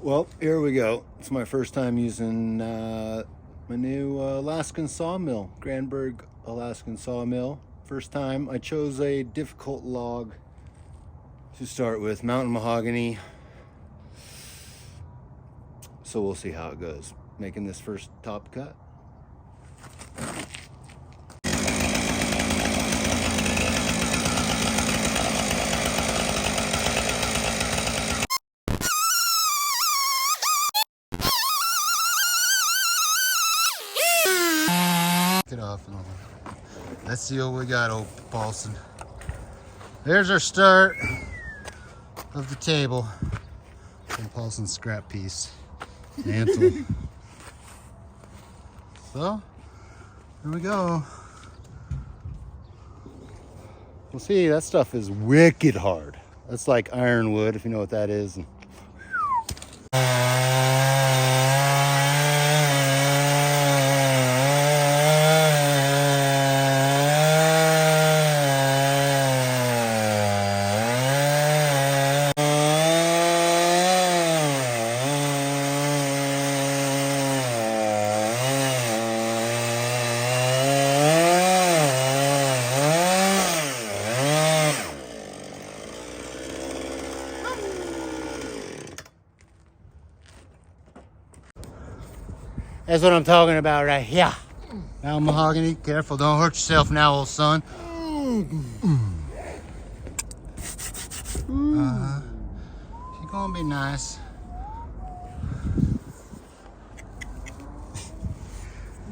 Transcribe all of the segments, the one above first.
Well, here we go. It's my first time using my new Alaskan sawmill, Granberg Alaskan sawmill. First time. I chose a difficult log to start with, Mountain Mahogany. So we'll see how it goes. Making this first top cut. Get off and all. Let's see what we got, old Paulson. There's our start of the table. And Paulson's scrap piece. Mantle. So, here we go. Well, see, that stuff is wicked hard. That's like ironwood, if you know what that is. That's what I'm talking about right here. Mountain Mahogany, careful, don't hurt yourself now, old son. She's gonna be nice.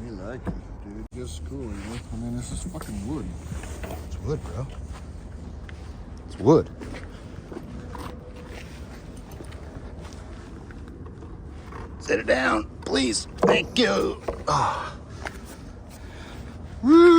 You like it, dude. Just cool, you know? I mean, this is fucking wood. It's wood, bro. It's wood. Sit it down, please. Thank you. Oh. Woo!